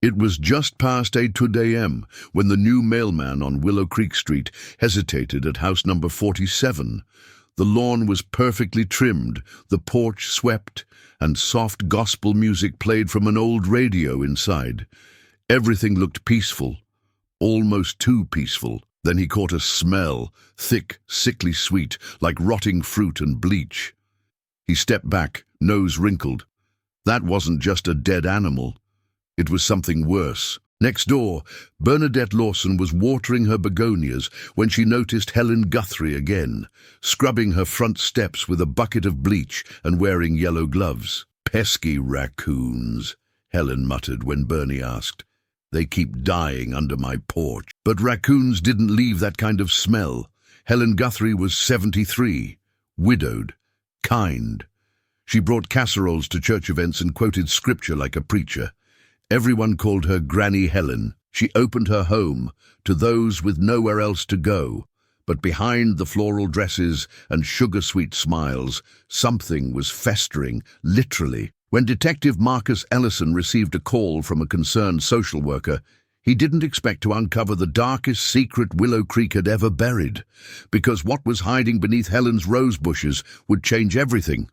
It was just past 8 a.m. when the new mailman on Willow Creek Street hesitated at house number 47. The lawn was perfectly trimmed, the porch swept, and soft gospel music played from an old radio inside. Everything looked peaceful, almost too peaceful. Then he caught a smell, thick, sickly sweet, like rotting fruit and bleach. He stepped back, nose wrinkled. That wasn't just a dead animal. It was something worse. Next door, Bernadette Lawson was watering her begonias when she noticed Helen Guthrie again, scrubbing her front steps with a bucket of bleach and wearing yellow gloves. "Pesky raccoons," Helen muttered when Bernie asked. "They keep dying under my porch." But raccoons didn't leave that kind of smell. Helen Guthrie was 73, widowed, kind. She brought casseroles to church events and quoted scripture like a preacher. Everyone called her Granny Helen. She opened her home to those with nowhere else to go. But behind the floral dresses and sugar-sweet smiles, something was festering, literally. When Detective Marcus Ellison received a call from a concerned social worker, he didn't expect to uncover the darkest secret Willow Creek had ever buried, because what was hiding beneath Helen's rose bushes would change everything.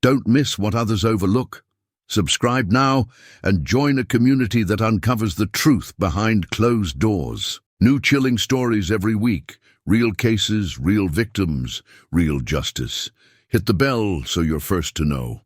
Don't miss what others overlook. Subscribe now and join a community that uncovers the truth behind closed doors. New chilling stories every week. Real cases, real victims, real justice. Hit the bell so you're first to know.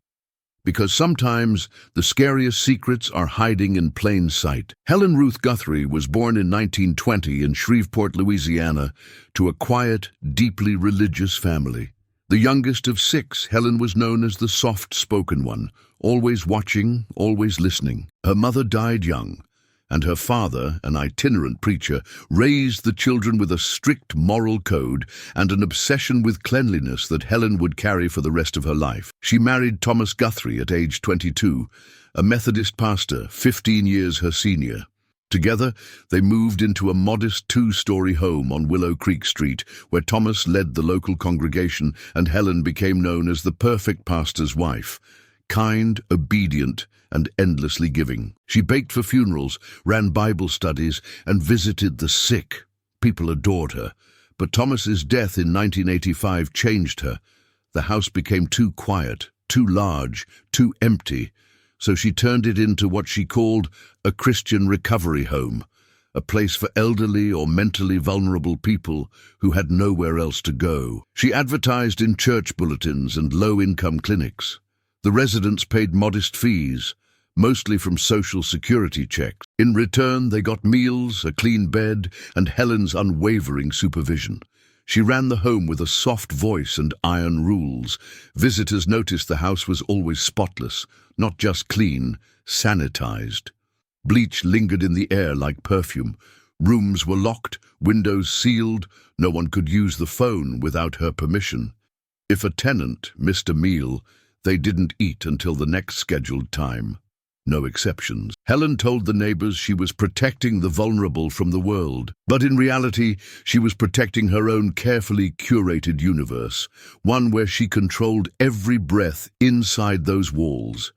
Because sometimes the scariest secrets are hiding in plain sight. Helen Ruth Guthrie was born in 1920 in Shreveport, Louisiana, to a quiet, deeply religious family. The youngest of 6, Helen was known as the soft-spoken one, always watching, always listening. Her mother died young, and her father, an itinerant preacher, raised the children with a strict moral code and an obsession with cleanliness that Helen would carry for the rest of her life. She married Thomas Guthrie at age 22, a Methodist pastor, 15 years her senior. Together, they moved into a modest 2-story home on Willow Creek Street, where Thomas led the local congregation and Helen became known as the perfect pastor's wife. Kind, obedient, and endlessly giving. She baked for funerals, ran Bible studies, and visited the sick. People adored her. But Thomas's death in 1985 changed her. The house became too quiet, too large, too empty. So she turned it into what she called a Christian recovery home, a place for elderly or mentally vulnerable people who had nowhere else to go. She advertised in church bulletins and low-income clinics. The residents paid modest fees, mostly from Social Security checks. In return, they got meals, a clean bed, and Helen's unwavering supervision. She ran the home with a soft voice and iron rules. Visitors noticed the house was always spotless, not just clean, sanitized. Bleach lingered in the air like perfume. Rooms were locked, windows sealed. No one could use the phone without her permission. If a tenant missed a meal, they didn't eat until the next scheduled time. No exceptions. Helen told the neighbors she was protecting the vulnerable from the world, but in reality, she was protecting her own carefully curated universe, one where she controlled every breath inside those walls.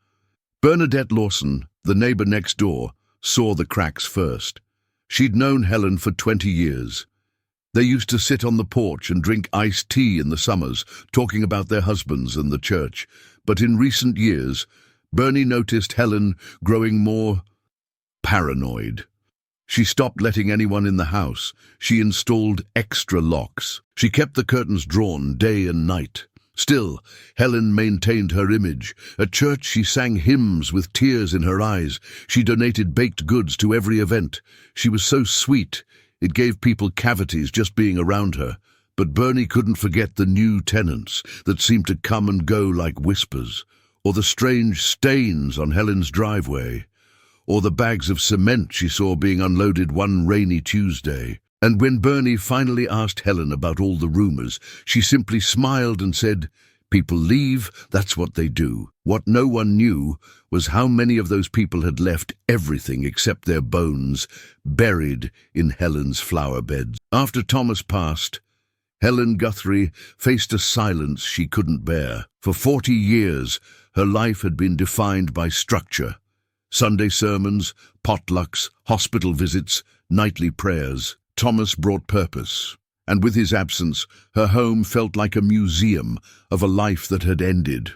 Bernadette Lawson, the neighbor next door, saw the cracks first. She'd known Helen for 20 years. They used to sit on the porch and drink iced tea in the summers, talking about their husbands and the church. But in recent years, Bernie noticed Helen growing more paranoid. She stopped letting anyone in the house. She installed extra locks. She kept the curtains drawn day and night. Still, Helen maintained her image. At church, she sang hymns with tears in her eyes. She donated baked goods to every event. She was so sweet, it gave people cavities just being around her. But Bernie couldn't forget the new tenants that seemed to come and go like whispers, or the strange stains on Helen's driveway, or the bags of cement she saw being unloaded one rainy Tuesday. And when Bernie finally asked Helen about all the rumors, she simply smiled and said, "People leave, that's what they do." What no one knew was how many of those people had left everything except their bones, buried in Helen's flower beds. After Thomas passed, Helen Guthrie faced a silence she couldn't bear. For 40 years, her life had been defined by structure. Sunday sermons, potlucks, hospital visits, nightly prayers. Thomas brought purpose, and with his absence, her home felt like a museum of a life that had ended.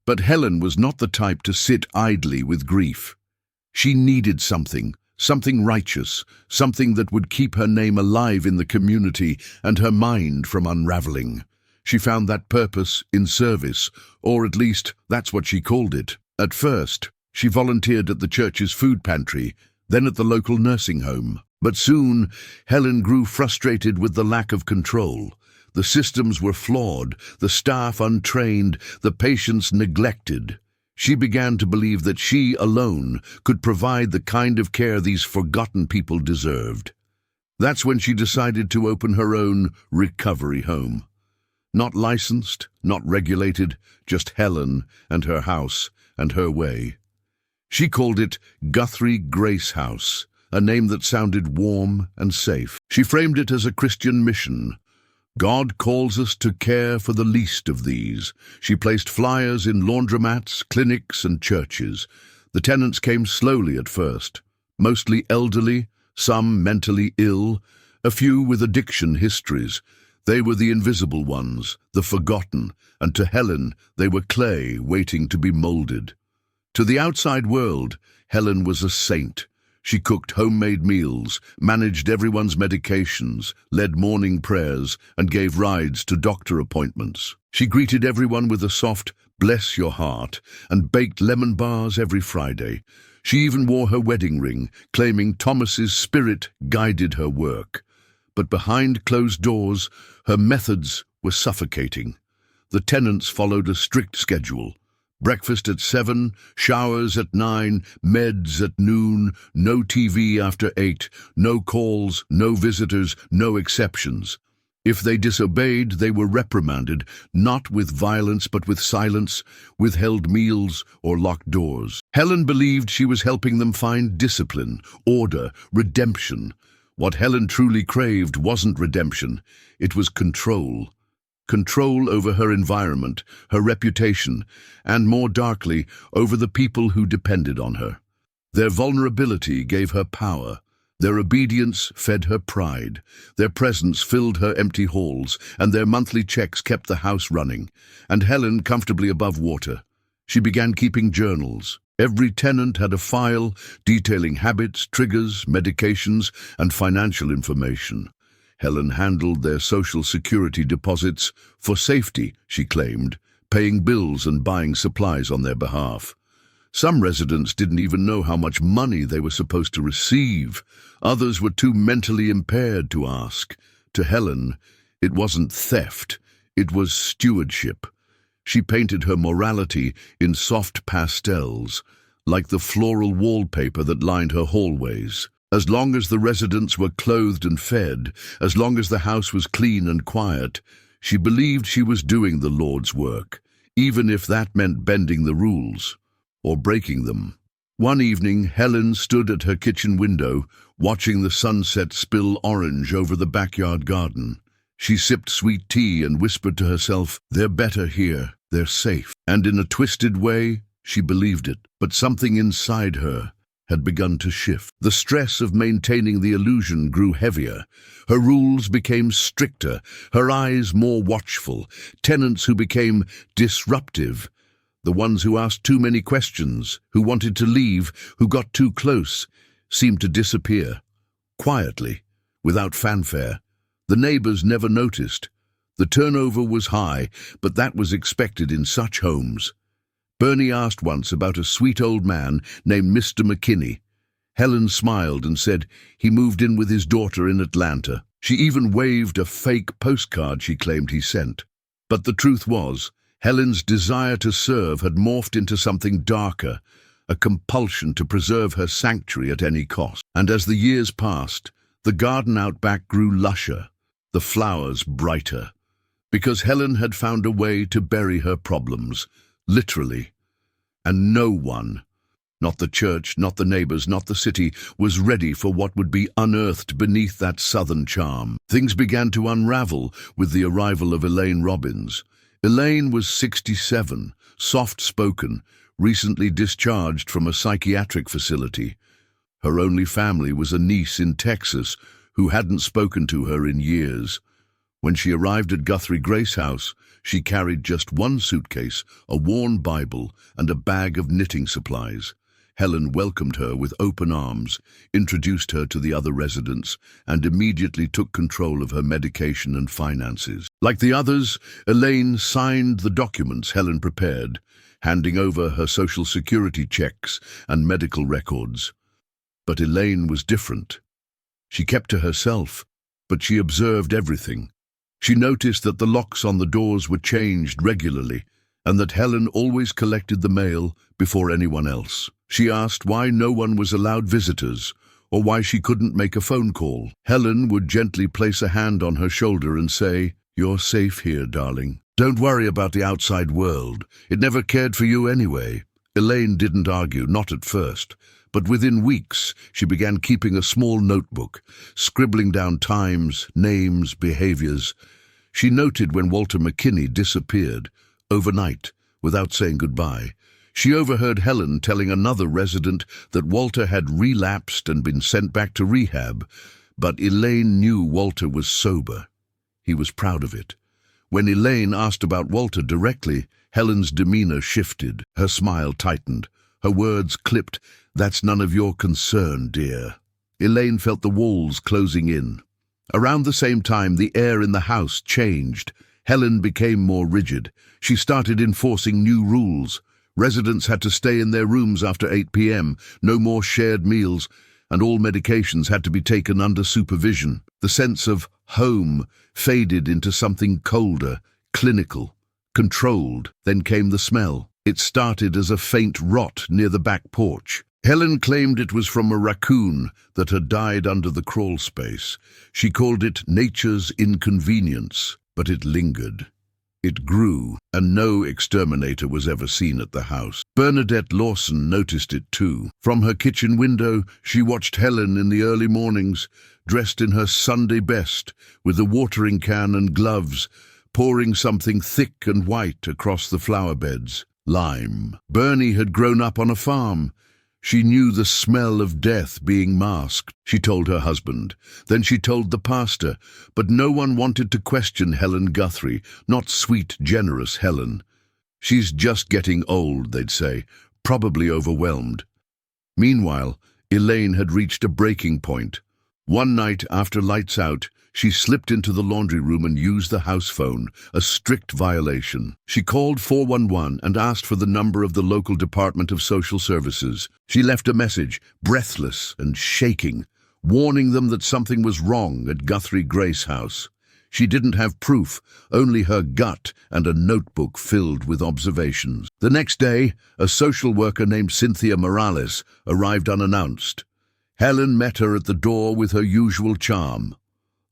But Helen was not the type to sit idly with grief. She needed something righteous, something that would keep her name alive in the community and her mind from unraveling. She found that purpose in service, or at least that's what she called it. At first, she volunteered at the church's food pantry, then at the local nursing home. But soon, Helen grew frustrated with the lack of control. The systems were flawed, the staff untrained, the patients neglected. She began to believe that she alone could provide the kind of care these forgotten people deserved. That's when she decided to open her own recovery home. Not licensed, not regulated, just Helen and her house and her way. She called it Guthrie Grace House, a name that sounded warm and safe. She framed it as a Christian mission. God calls us to care for the least of these. She placed flyers in laundromats, clinics, and churches. The tenants came slowly at first, mostly elderly, some mentally ill, a few with addiction histories. They were the invisible ones, the forgotten, and to Helen, they were clay waiting to be molded. To the outside world, Helen was a saint. She cooked homemade meals, managed everyone's medications, led morning prayers, and gave rides to doctor appointments. She greeted everyone with a soft, "Bless your heart," and baked lemon bars every Friday. She even wore her wedding ring, claiming Thomas's spirit guided her work. But behind closed doors, her methods were suffocating. The tenants followed a strict schedule. Breakfast at 7, showers at 9, meds at noon, no TV after 8, no calls, no visitors, no exceptions. If they disobeyed, they were reprimanded, not with violence but with silence, withheld meals, or locked doors. Helen believed she was helping them find discipline, order, redemption. What Helen truly craved wasn't redemption, it was control. Control over her environment, her reputation, and more darkly, over the people who depended on her. Their vulnerability gave her power. Their obedience fed her pride. Their presence filled her empty halls, and their monthly checks kept the house running. And Helen comfortably above water. She began keeping journals. Every tenant had a file detailing habits, triggers, medications, and financial information. Helen handled their social security deposits for safety, she claimed, paying bills and buying supplies on their behalf. Some residents didn't even know how much money they were supposed to receive. Others were too mentally impaired to ask. To Helen, it wasn't theft, it was stewardship. She painted her morality in soft pastels, like the floral wallpaper that lined her hallways. As long as the residents were clothed and fed, as long as the house was clean and quiet, she believed she was doing the Lord's work, even if that meant bending the rules or breaking them. One evening, Helen stood at her kitchen window, watching the sunset spill orange over the backyard garden. She sipped sweet tea and whispered to herself, "They're better here, they're safe." And in a twisted way, she believed it. But something inside her had begun to shift. The stress of maintaining the illusion grew heavier. Her rules became stricter, her eyes more watchful. Tenants who became disruptive, the ones who asked too many questions, who wanted to leave, who got too close, seemed to disappear. Quietly, without fanfare. The neighbors never noticed. The turnover was high, but that was expected in such homes. Bernie asked once about a sweet old man named Mr. McKinney. Helen smiled and said he moved in with his daughter in Atlanta. She even waved a fake postcard she claimed he sent. But the truth was, Helen's desire to serve had morphed into something darker, a compulsion to preserve her sanctuary at any cost. And as the years passed, the garden out back grew lusher, the flowers brighter, because Helen had found a way to bury her problems, literally. And no one, not the church, not the neighbors, not the city, was ready for what would be unearthed beneath that southern charm. Things began to unravel with the arrival of Elaine Robbins. Elaine was 67, soft-spoken, recently discharged from a psychiatric facility. Her only family was a niece in Texas who hadn't spoken to her in years. When she arrived at Guthrie Grace House, she carried just one suitcase, a worn Bible, and a bag of knitting supplies. Helen welcomed her with open arms, introduced her to the other residents, and immediately took control of her medication and finances. Like the others, Elaine signed the documents Helen prepared, handing over her social security checks and medical records. But Elaine was different. She kept to herself, but she observed everything. She noticed that the locks on the doors were changed regularly, and that Helen always collected the mail before anyone else. She asked why no one was allowed visitors, or why she couldn't make a phone call. Helen would gently place a hand on her shoulder and say, "You're safe here, darling. Don't worry about the outside world. It never cared for you anyway." Elaine didn't argue, not at first, but within weeks she began keeping a small notebook, scribbling down times, names, behaviors. She noted when Walter McKinney disappeared, overnight, without saying goodbye. She overheard Helen telling another resident that Walter had relapsed and been sent back to rehab, but Elaine knew Walter was sober. He was proud of it. When Elaine asked about Walter directly, Helen's demeanor shifted, her smile tightened, her words clipped. "That's none of your concern, dear." Elaine felt the walls closing in. Around the same time, the air in the house changed. Helen became more rigid. She started enforcing new rules. Residents had to stay in their rooms after 8 p.m., no more shared meals, and all medications had to be taken under supervision. The sense of home faded into something colder, clinical, controlled. Then came the smell. It started as a faint rot near the back porch. Helen claimed it was from a raccoon that had died under the crawl space. She called it nature's inconvenience, but it lingered. It grew, and no exterminator was ever seen at the house. Bernadette Lawson noticed it too. From her kitchen window, she watched Helen in the early mornings, dressed in her Sunday best, with a watering can and gloves, pouring something thick and white across the flower beds. Lime. Bernie had grown up on a farm. She knew the smell of death being masked. She told her husband. Then she told the pastor. But no one wanted to question Helen Guthrie, not sweet, generous Helen. "She's just getting old," they'd say, probably overwhelmed. Meanwhile, Elaine had reached a breaking point. One night after lights out, she slipped into the laundry room and used the house phone, a strict violation. She called 411 and asked for the number of the local Department of Social Services. She left a message, breathless and shaking, warning them that something was wrong at Guthrie Grace House. She didn't have proof, only her gut and a notebook filled with observations. The next day, a social worker named Cynthia Morales arrived unannounced. Helen met her at the door with her usual charm.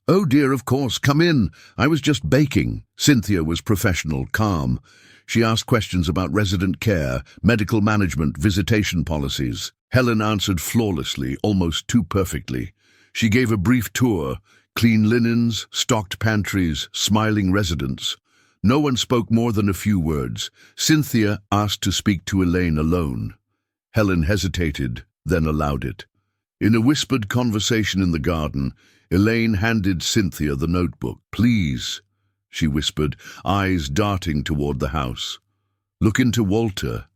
"Oh dear, of course, come in. I was just baking." Cynthia was professional, calm. She asked questions about resident care, medical management, visitation policies. Helen answered flawlessly, almost too perfectly. She gave a brief tour, clean linens, stocked pantries, smiling residents. No one spoke more than a few words. Cynthia asked to speak to Elaine alone. Helen hesitated, then allowed it. In a whispered conversation in the garden, Elaine handed Cynthia the notebook. "Please," she whispered, eyes darting toward the house. "Look into Walter.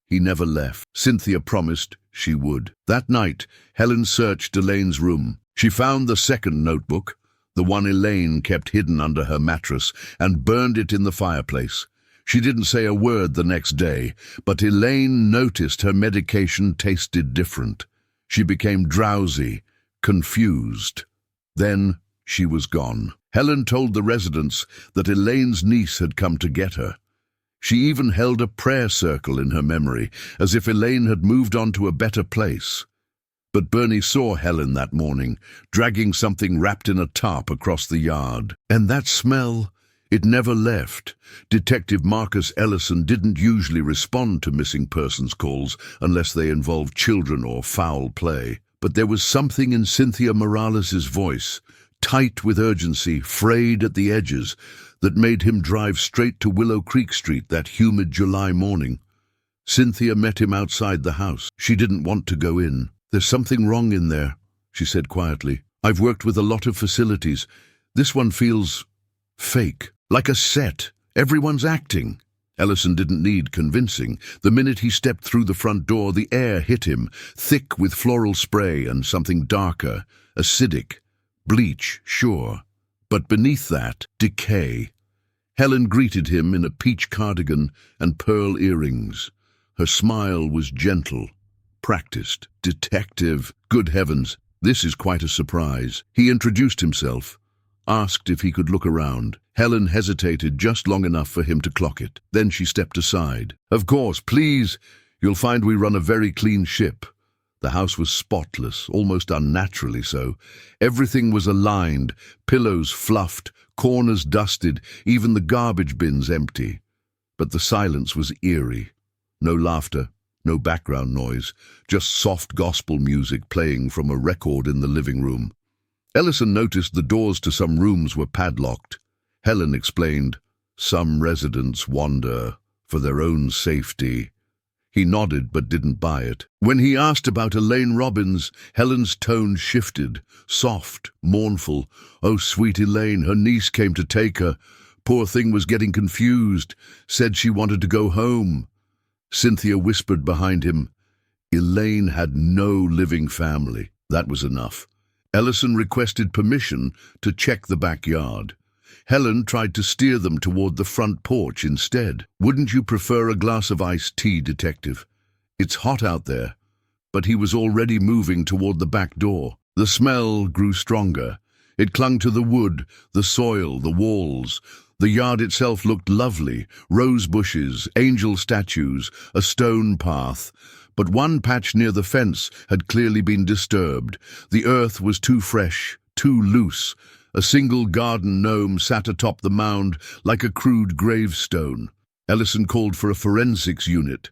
He never left." Cynthia promised she would. That night, Helen searched Elaine's room. She found the second notebook, the one Elaine kept hidden under her mattress, and burned it in the fireplace. She didn't say a word the next day, but Elaine noticed her medication tasted different. She became drowsy, confused. Then she was gone. Helen told the residents that Elaine's niece had come to get her. She even held a prayer circle in her memory, as if Elaine had moved on to a better place. But Bernie saw Helen that morning, dragging something wrapped in a tarp across the yard. And that smell, it never left. Detective Marcus Ellison didn't usually respond to missing persons calls unless they involved children or foul play. But there was something in Cynthia Morales' voice, tight with urgency, frayed at the edges, that made him drive straight to Willow Creek Street that humid July morning. Cynthia met him outside the house. She didn't want to go in. "There's something wrong in there," she said quietly. "I've worked with a lot of facilities. This one feels fake, like a set. Everyone's acting." Ellison didn't need convincing. The minute he stepped through the front door, the air hit him, thick with floral spray and something darker, acidic. Bleach, sure, but beneath that, decay. Helen greeted him in a peach cardigan and pearl earrings. Her smile was gentle, practiced, detective. Good heavens, this is quite a surprise. He introduced himself, asked if he could look around. Helen hesitated just long enough for him to clock it. Then she stepped aside. "Of course, please. You'll find we run a very clean ship." The house was spotless, almost unnaturally so. Everything was aligned, pillows fluffed, corners dusted, even the garbage bins empty. But the silence was eerie. No laughter, no background noise, just soft gospel music playing from a record in the living room. Ellison noticed the doors to some rooms were padlocked. Helen explained, "Some residents wander for their own safety." He nodded but didn't buy it. When he asked about Elaine Robbins, Helen's tone shifted, soft, mournful. "Oh, sweet Elaine, her niece came to take her. Poor thing was getting confused, said she wanted to go home." Cynthia whispered behind him, "Elaine had no living family." That was enough. Ellison requested permission to check the backyard. Helen tried to steer them toward the front porch instead. "Wouldn't you prefer a glass of iced tea, Detective? It's hot out there." But he was already moving toward the back door. The smell grew stronger. It clung to the wood, the soil, the walls. The yard itself looked lovely, rose bushes, angel statues, a stone path. But one patch near the fence had clearly been disturbed. The earth was too fresh, too loose. A single garden gnome sat atop the mound like a crude gravestone. Ellison called for a forensics unit.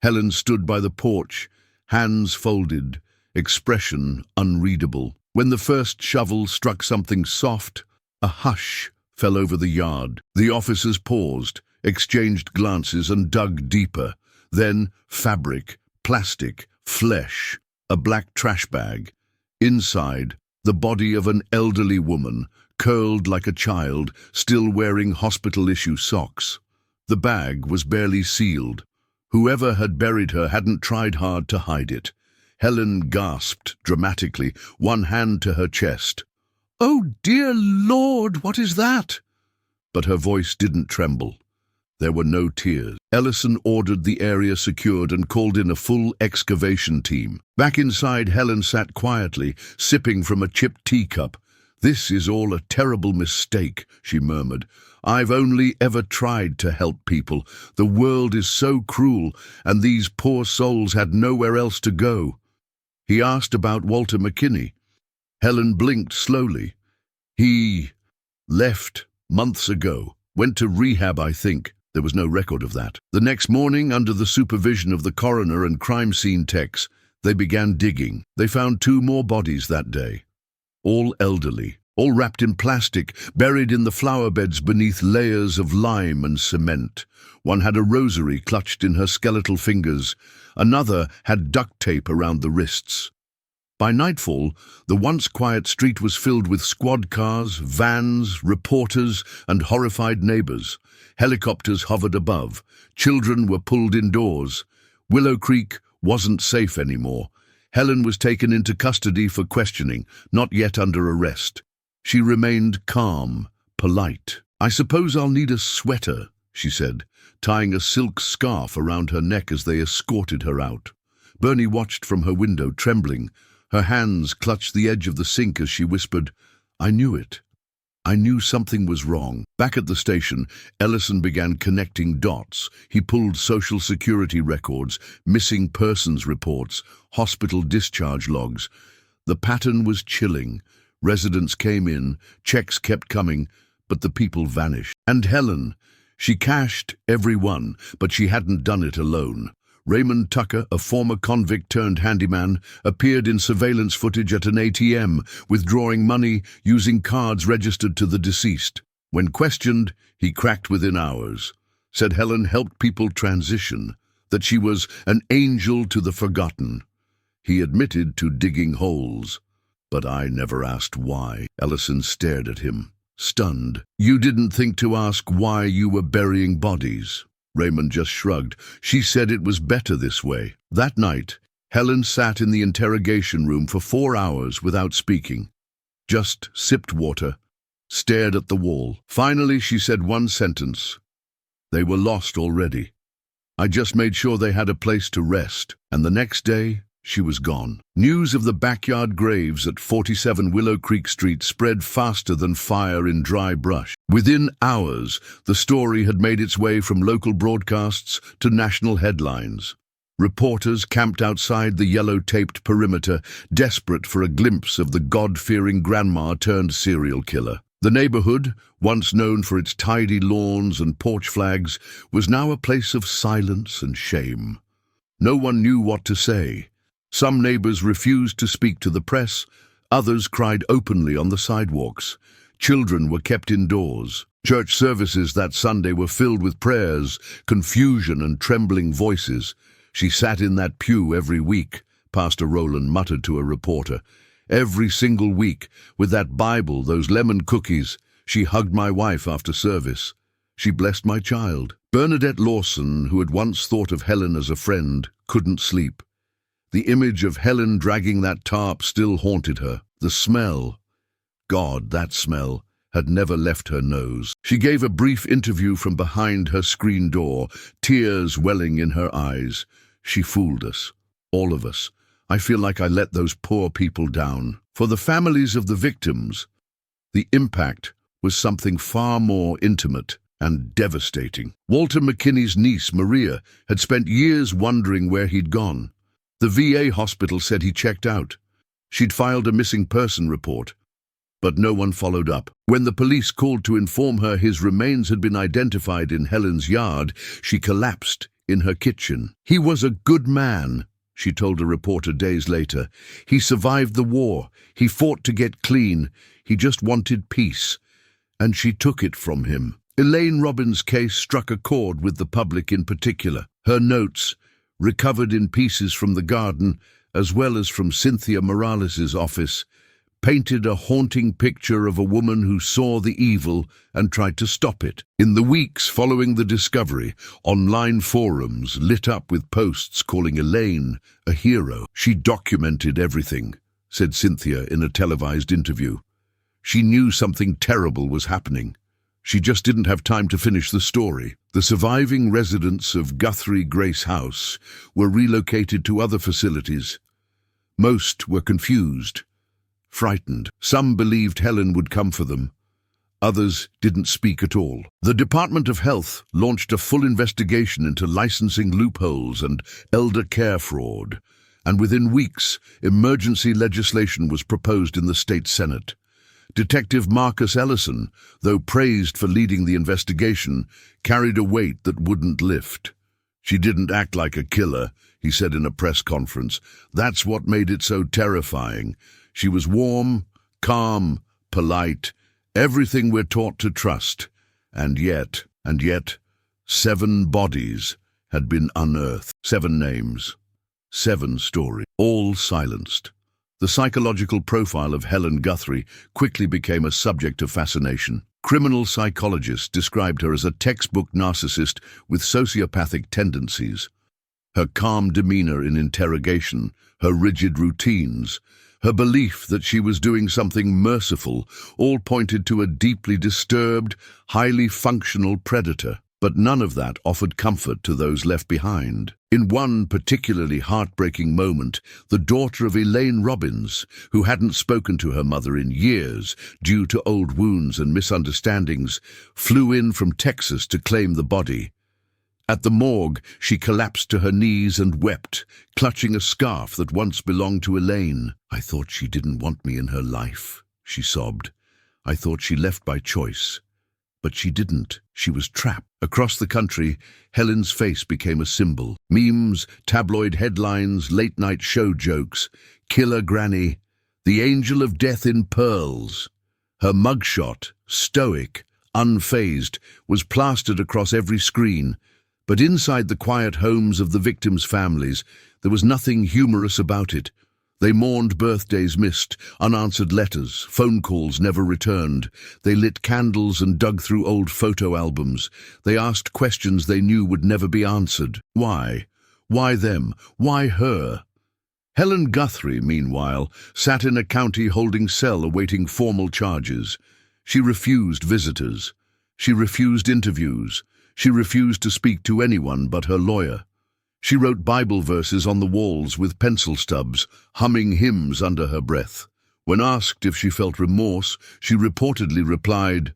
Helen stood by the porch, hands folded, expression unreadable. When the first shovel struck something soft, a hush fell over the yard. The officers paused, exchanged glances and dug deeper. Then fabric, plastic, flesh, a black trash bag. Inside, the body of an elderly woman, curled like a child, still wearing hospital-issue socks. The bag was barely sealed. Whoever had buried her hadn't tried hard to hide it. Helen gasped dramatically, one hand to her chest. "Oh, dear Lord, what is that?" But her voice didn't tremble. There were no tears. Ellison ordered the area secured and called in a full excavation team. Back inside, Helen sat quietly, sipping from a chipped teacup. "This is all a terrible mistake," she murmured. "I've only ever tried to help people. The world is so cruel, and these poor souls had nowhere else to go." He asked about Walter McKinney. Helen blinked slowly. "He left months ago. Went to rehab, I think." There was no record of that. The next morning, under the supervision of the coroner and crime scene techs, they began digging. They found 2 more bodies that day. All elderly, all wrapped in plastic, buried in the flower beds beneath layers of lime and cement. One had a rosary clutched in her skeletal fingers. Another had duct tape around the wrists. By nightfall, the once quiet street was filled with squad cars, vans, reporters, and horrified neighbors. Helicopters hovered above. Children were pulled indoors. Willow Creek wasn't safe anymore. Helen was taken into custody for questioning, not yet under arrest. She remained calm, polite. "I suppose I'll need a sweater," she said, tying a silk scarf around her neck as they escorted her out. Bernie watched from her window, trembling. Her hands clutched the edge of the sink as she whispered, "I knew it. I knew something was wrong." Back at the station, Ellison began connecting dots. He pulled Social Security records, missing persons reports, hospital discharge logs. The pattern was chilling. Residents came in, checks kept coming, but the people vanished. And Helen, she cashed every one, but she hadn't done it alone. Raymond Tucker, a former convict turned handyman, appeared in surveillance footage at an ATM, withdrawing money using cards registered to the deceased. When questioned, he cracked within hours. Said Helen helped people transition. that she was an angel to the forgotten. He admitted to digging holes. But I never asked why. Ellison stared at him, stunned. You didn't think to ask why you were burying bodies? Raymond just shrugged. She said it was better this way. That night, Helen sat in the interrogation room for 4 hours without speaking. Just sipped water, stared at the wall. Finally, she said one sentence. They were lost already. I just made sure they had a place to rest, and the next day, she was gone. News of the backyard graves at 47 Willow Creek Street spread faster than fire in dry brush. Within hours, the story had made its way from local broadcasts to national headlines. Reporters camped outside the yellow-taped perimeter, desperate for a glimpse of the God-fearing grandma turned serial killer. The neighborhood, once known for its tidy lawns and porch flags, was now a place of silence and shame. No one knew what to say. Some neighbors refused to speak to the press, others cried openly on the sidewalks. Children were kept indoors. Church services that Sunday were filled with prayers, confusion and trembling voices. She sat in that pew every week, Pastor Rowland muttered to a reporter. Every single week, with that Bible, those lemon cookies, she hugged my wife after service. She blessed my child. Bernadette Lawson, who had once thought of Helen as a friend, couldn't sleep. The image of Helen dragging that tarp still haunted her. The smell, God, that smell, had never left her nose. She gave a brief interview from behind her screen door, tears welling in her eyes. She fooled us, all of us. I feel like I let those poor people down. For the families of the victims, the impact was something far more intimate and devastating. Walter McKinney's niece, Maria, had spent years wondering where he'd gone. The VA hospital said he checked out. She'd filed a missing person report, but no one followed up. When the police called to inform her his remains had been identified in Helen's yard, she collapsed in her kitchen. He was a good man, she told a reporter days later. He survived the war. He fought to get clean. He just wanted peace. And she took it from him. Elaine Robbins' case struck a chord with the public in particular. Her notes, recovered in pieces from the garden, as well as from Cynthia Morales' office, painted a haunting picture of a woman who saw the evil and tried to stop it. In the weeks following the discovery, online forums lit up with posts calling Elaine a hero. She documented everything, said Cynthia in a televised interview. She knew something terrible was happening. She just didn't have time to finish the story. The surviving residents of Guthrie Grace House were relocated to other facilities. Most were confused, frightened. Some believed Helen would come for them. Others didn't speak at all. The Department of Health launched a full investigation into licensing loopholes and elder care fraud, and within weeks, emergency legislation was proposed in the state Senate. Detective Marcus Ellison, though praised for leading the investigation, carried a weight that wouldn't lift. She didn't act like a killer, he said in a press conference. That's what made it so terrifying. She was warm, calm, polite, everything we're taught to trust. And yet, 7 bodies had been unearthed. 7 names, 7 stories, all silenced. The psychological profile of Helen Guthrie quickly became a subject of fascination. Criminal psychologists described her as a textbook narcissist with sociopathic tendencies. Her calm demeanor in interrogation, her rigid routines, her belief that she was doing something merciful, all pointed to a deeply disturbed, highly functional predator. But none of that offered comfort to those left behind. In one particularly heartbreaking moment, the daughter of Elaine Robbins, who hadn't spoken to her mother in years due to old wounds and misunderstandings, flew in from Texas to claim the body. At the morgue, she collapsed to her knees and wept, clutching a scarf that once belonged to Elaine. "I thought she didn't want me in her life," she sobbed. "I thought she left by choice. But she didn't. She was trapped." Across the country, Helen's face became a symbol. Memes, tabloid headlines, late-night show jokes. Killer Granny, the angel of death in pearls. Her mugshot, stoic, unfazed, was plastered across every screen. But inside the quiet homes of the victims' families, there was nothing humorous about it. They mourned birthdays missed, unanswered letters, phone calls never returned. They lit candles and dug through old photo albums. They asked questions they knew would never be answered. Why? Why them? Why her? Helen Guthrie, meanwhile, sat in a county holding cell awaiting formal charges. She refused visitors. She refused interviews. She refused to speak to anyone but her lawyer. She wrote Bible verses on the walls with pencil stubs, humming hymns under her breath. When asked if she felt remorse, she reportedly replied,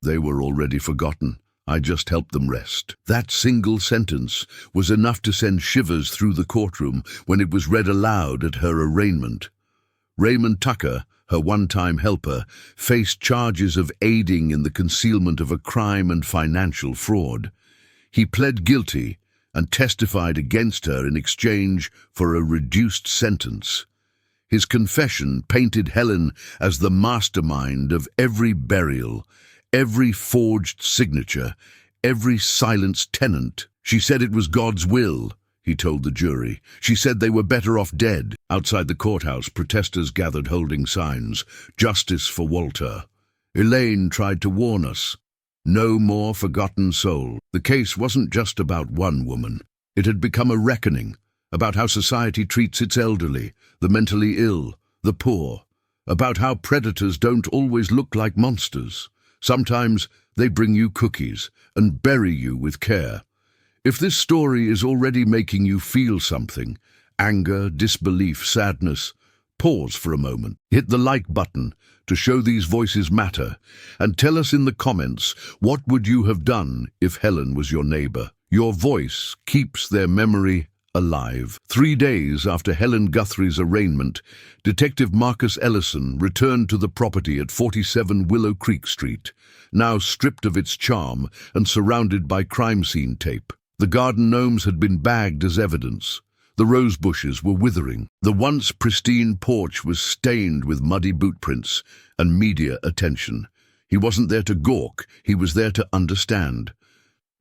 "They were already forgotten. I just helped them rest." That single sentence was enough to send shivers through the courtroom when it was read aloud at her arraignment. Raymond Tucker, her one-time helper, faced charges of aiding in the concealment of a crime and financial fraud. He pled guilty and testified against her in exchange for a reduced sentence. His confession painted Helen as the mastermind of every burial, every forged signature, every silenced tenant. She said it was God's will, he told the jury. She said they were better off dead. Outside the courthouse, protesters gathered holding signs, "Justice for Walter." Elaine tried to warn us. No more forgotten soul. The case wasn't just about one woman. It had become a reckoning about how society treats its elderly, the mentally ill, the poor, about how predators don't always look like monsters. Sometimes they bring you cookies and bury you with care. If this story is already making you feel something, anger, disbelief, sadness, pause for a moment. Hit the like button to show these voices matter, and tell us in the comments, what would you have done if Helen was your neighbor? Your voice keeps their memory alive. 3 days after Helen Guthrie's arraignment, Detective Marcus Ellison returned to the property at 47 Willow Creek Street, now stripped of its charm and surrounded by crime scene tape. The garden gnomes had been bagged as evidence. The rose bushes were withering. The once pristine porch was stained with muddy boot prints and media attention. He wasn't there to gawk, he was there to understand.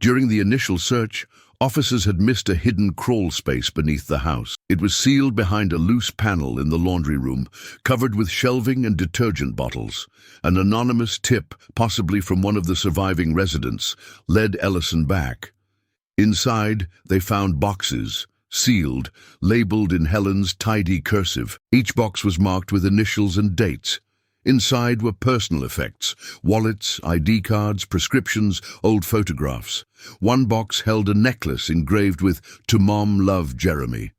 During the initial search, officers had missed a hidden crawl space beneath the house. It was sealed behind a loose panel in the laundry room, covered with shelving and detergent bottles. An anonymous tip, possibly from one of the surviving residents, led Ellison back. Inside, they found boxes, sealed, labeled in Helen's tidy cursive. Each box was marked with initials and dates. Inside were personal effects, wallets, ID cards, prescriptions, old photographs. One box held a necklace engraved with "To Mom, Love, Jeremy."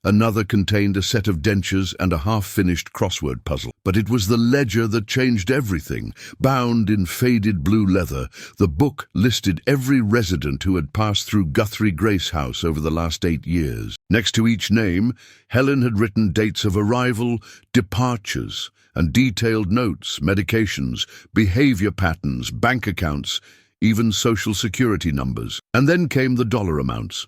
Another contained a set of dentures and a half-finished crossword puzzle. But it was the ledger that changed everything. Bound in faded blue leather, the book listed every resident who had passed through Guthrie Grace House over the last 8 years. Next to each name, Helen had written dates of arrival, departures, and detailed notes, medications, behavior patterns, bank accounts, even social security numbers. And then came the dollar amounts.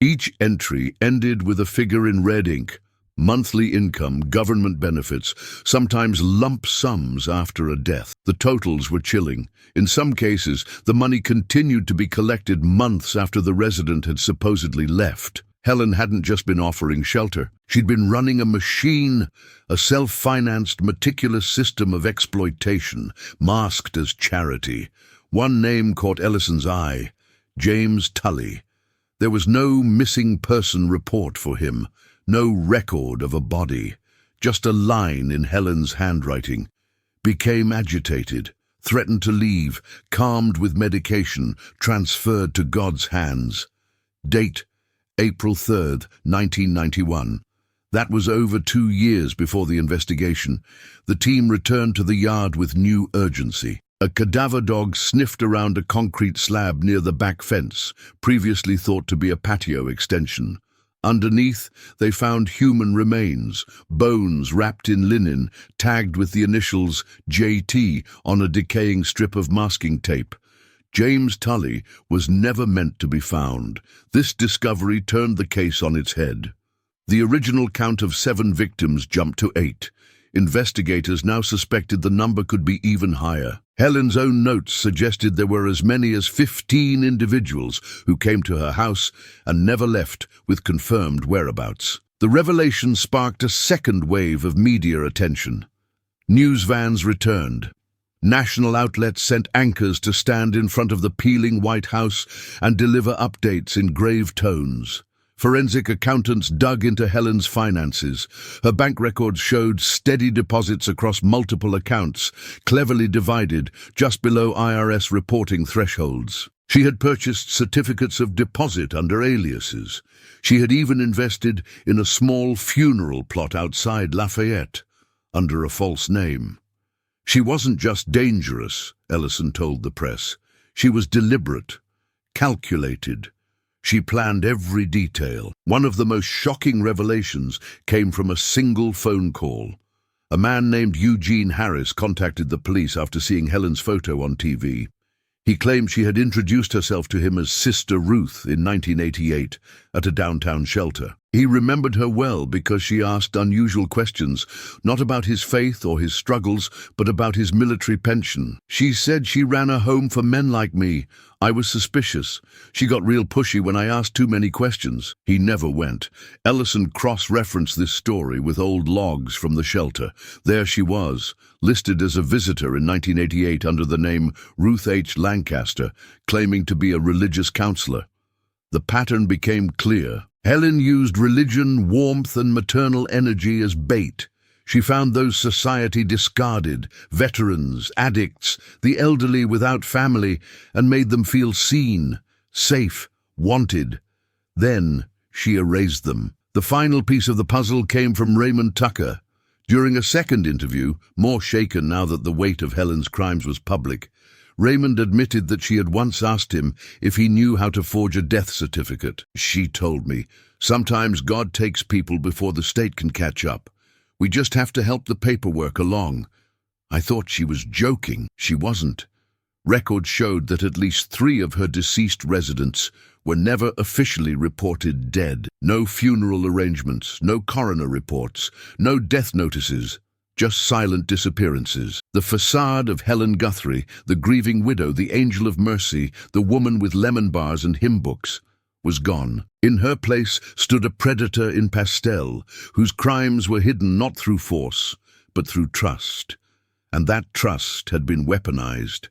Each entry ended with a figure in red ink: monthly income, government benefits, sometimes lump sums after a death. The totals were chilling. In some cases, the money continued to be collected months after the resident had supposedly left. Helen hadn't just been offering shelter. She'd been running a machine, a self-financed, meticulous system of exploitation, masked as charity. One name caught Ellison's eye: James Tully. There was no missing person report for him, no record of a body, just a line in Helen's handwriting. Became agitated, threatened to leave, calmed with medication, transferred to God's hands. Date: April 3rd, 1991. That was over 2 years before the investigation. The team returned to the yard with new urgency. A cadaver dog sniffed around a concrete slab near the back fence, previously thought to be a patio extension. Underneath, they found human remains, bones wrapped in linen, tagged with the initials JT on a decaying strip of masking tape. James Tully was never meant to be found. This discovery turned the case on its head. The original count of 7 victims jumped to 8. Investigators now suspected the number could be even higher. Helen's own notes suggested there were as many as 15 individuals who came to her house and never left with confirmed whereabouts. The revelation sparked a second wave of media attention. News vans returned. National outlets sent anchors to stand in front of the peeling White House and deliver updates in grave tones. Forensic accountants dug into Helen's finances. Her bank records showed steady deposits across multiple accounts, cleverly divided just below IRS reporting thresholds. She had purchased certificates of deposit under aliases. She had even invested in a small funeral plot outside Lafayette under a false name. She wasn't just dangerous, Ellison told the press. She was deliberate, calculated. She planned every detail. One of the most shocking revelations came from a single phone call. A man named Eugene Harris contacted the police after seeing Helen's photo on TV. He claimed she had introduced herself to him as Sister Ruth in 1988 at a downtown shelter. He remembered her well because she asked unusual questions, not about his faith or his struggles, but about his military pension. She said she ran a home for men like me. I was suspicious. She got real pushy when I asked too many questions. He never went. Ellison cross-referenced this story with old logs from the shelter. There she was, listed as a visitor in 1988 under the name Ruth H. Lancaster, claiming to be a religious counselor. The pattern became clear. Helen used religion, warmth, and maternal energy as bait. She found those society discarded, veterans, addicts, the elderly without family, and made them feel seen, safe, wanted. Then she erased them. The final piece of the puzzle came from Raymond Tucker. During a second interview, more shaken now that the weight of Helen's crimes was public, Raymond admitted that she had once asked him if he knew how to forge a death certificate. She told me, "Sometimes God takes people before the state can catch up. We just have to help the paperwork along." I thought she was joking. She wasn't. Records showed that at least 3 of her deceased residents were never officially reported dead. No funeral arrangements, no coroner reports, no death notices. Just silent disappearances. The facade of Helen Guthrie, the grieving widow, the angel of mercy, the woman with lemon bars and hymn books, was gone. In her place stood a predator in pastel, whose crimes were hidden not through force, but through trust. And that trust had been weaponized.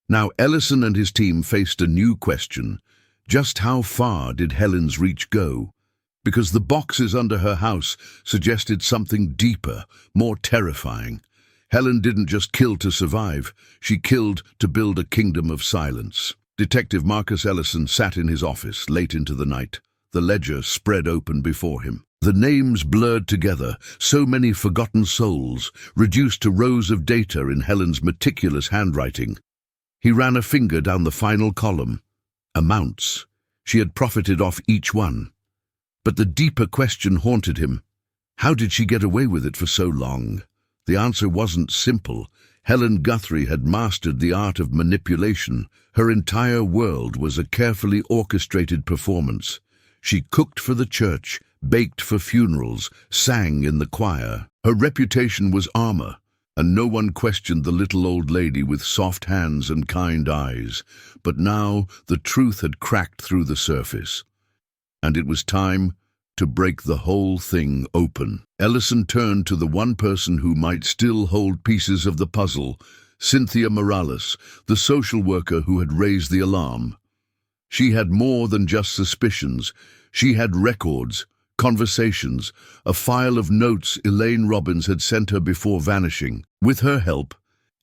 Now Ellison and his team faced a new question. Just how far did Helen's reach go? Because the boxes under her house suggested something deeper, more terrifying. Helen didn't just kill to survive, she killed to build a kingdom of silence. Detective Marcus Ellison sat in his office late into the night, the ledger spread open before him. The names blurred together, so many forgotten souls, reduced to rows of data in Helen's meticulous handwriting. He ran a finger down the final column. Amounts. She had profited off each one. But the deeper question haunted him. How did she get away with it for so long? The answer wasn't simple. Helen Guthrie had mastered the art of manipulation. Her entire world was a carefully orchestrated performance. She cooked for the church, baked for funerals, sang in the choir. Her reputation was armor, and no one questioned the little old lady with soft hands and kind eyes. But now the truth had cracked through the surface. And it was time to break the whole thing open. Ellison turned to the one person who might still hold pieces of the puzzle, Cynthia Morales, the social worker who had raised the alarm. She had more than just suspicions. She had records, conversations, a file of notes Elaine Robbins had sent her before vanishing. With her help,